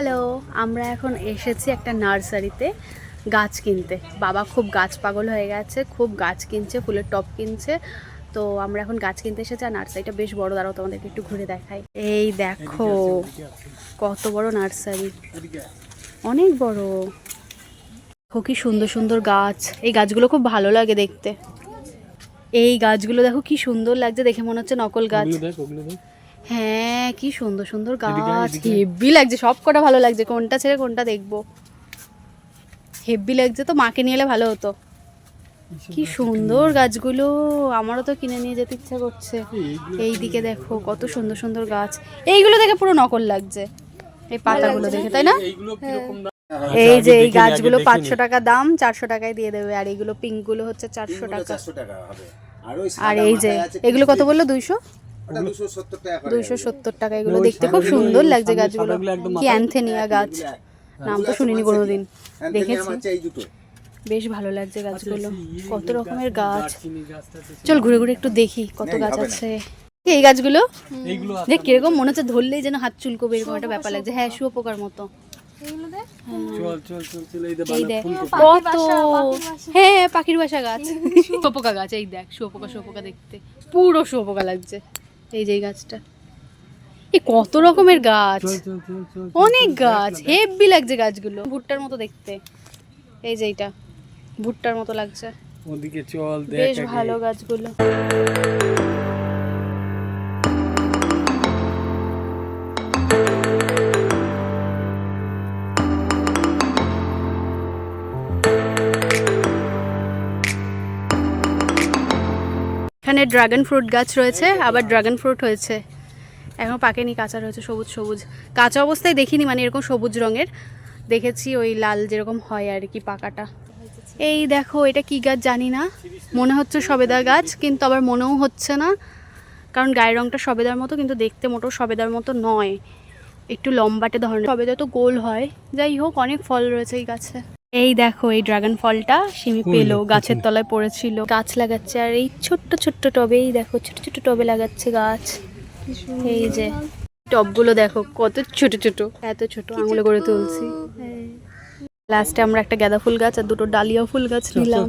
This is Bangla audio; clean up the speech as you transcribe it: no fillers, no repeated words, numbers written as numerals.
হ্যালো, আমরা এখন এসেছি একটা নার্সারিতে গাছ কিনতে। বাবা খুব গাছ পাগল হয়ে গেছে, খুব গাছ কিনছে, ফুলের টব কিনছে। তো আমরা এখন গাছ কিনতে এসেছি। আর নার্সারিটা বেশ বড়, দাঁড়াও তোমাদেরকে একটু ঘুরে দেখাই। এই দেখো কত বড় নার্সারি, অনেক বড়। দেখো কি সুন্দর সুন্দর গাছ, এই গাছগুলো খুব ভালো লাগে দেখতে। এই গাছগুলো দেখো কি সুন্দর লাগছে, দেখে মনে হচ্ছে নকল গাছ। হ্যাঁ, কি সুন্দর সুন্দর গাছ, হেব্বি লাগছে, সব কটা ভালো লাগছে। কোনটা ছেড়ে কোনটা দেখবো, হেব্বি লাগছে। তো মাকে নিয়ে এলে ভালো হতো। কি সুন্দর গাছগুলো, আমারও তো কিনে নিয়ে যেতে ইচ্ছা করছে। এই দিকে দেখো কত সুন্দর সুন্দর গাছ, এইগুলো দেখে পুরো নকল লাগছে, এই পাতাগুলো দেখে, তাই না? এই যে এই গাছগুলো 500 টাকা দাম, 400 টাকায় দিয়ে দেবে। আর এইগুলো পিঙ্ক গুলো হচ্ছে 400 টাকা। আর এই যে এগুলো কত বললো? 270 টাকা। এগুলো দেখতে খুব সুন্দর লাগছে গাছগুলো। কি অ্যান্থেনিয়া গাছ, নাম তো শুনিনি কোনোদিন, দেখেছি। বেশ ভালো লাগছে গাছগুলো, কত রকমের গাছ। চল ঘুরে ঘুরে একটু দেখি কত গাছ আছে। এই গাছগুলো দেখ কিরকম মনে হচ্ছে, ধরলেই যেন হাত চুলকোবে, এরকম একটা ব্যাপার লাগছে। হ্যাঁ, শুয়োপোকার মতো। কত, হ্যাঁ পাখির বাসা গাছ, শুয়োপোকা গাছ। এই দেখ শুয়োপোকা, শুয়োপোকা দেখতে পুরো শুয়োপোকা লাগছে। এই যে এই গাছটা, এই কত রকমের গাছ, অনেক গাছ, হেব্বি লাগছে গাছগুলো। ভুট্টার মতো দেখতে, এই যে এইটা ভুট্টার মতো লাগছে। ওদিকে চল, বেশ ভালো গাছগুলো। এখানে ড্রাগন ফ্রুট গাছ রয়েছে, আবার ড্রাগন ফ্রুট হয়েছে, এখন পাকেনি, কাঁচা রয়েছে, সবুজ সবুজ। কাঁচা অবস্থায় দেখিনি, মানে এরকম সবুজ রঙের দেখেছি, ওই লাল যেরকম হয় আর কি পাকাটা। এই দেখো এটা কি গাছ জানি না, মনে হচ্ছে সবেদা গাছ, কিন্তু আবার মনেও হচ্ছে না, কারণ গায়ের রঙটা সবেদার মতো, কিন্তু দেখতে মোটেও সবেদার মতো নয়, একটু লম্বাটে ধরনের। সবেদা তো গোল হয়। যাই হোক, অনেক ফল রয়েছে এই গাছে। এই দেখো এই ড্রাগন ফলটা সিমি পেলো, গাছের তলায় পড়েছিল। গাছ লাগাচ্ছে, আর এই ছোট্ট ছোট্ট টবেই দেখো, ছোট ছোট টবে লাগাচ্ছে গাছ। এই যে টবগুলো দেখো কত ছোট ছোট, এত ছোট, আঙুলে করে তুলছি। লাস্টে আমরা একটা গাঁদা ফুল গাছ আর দুটো ডালিয়া ফুল গাছ নিলাম।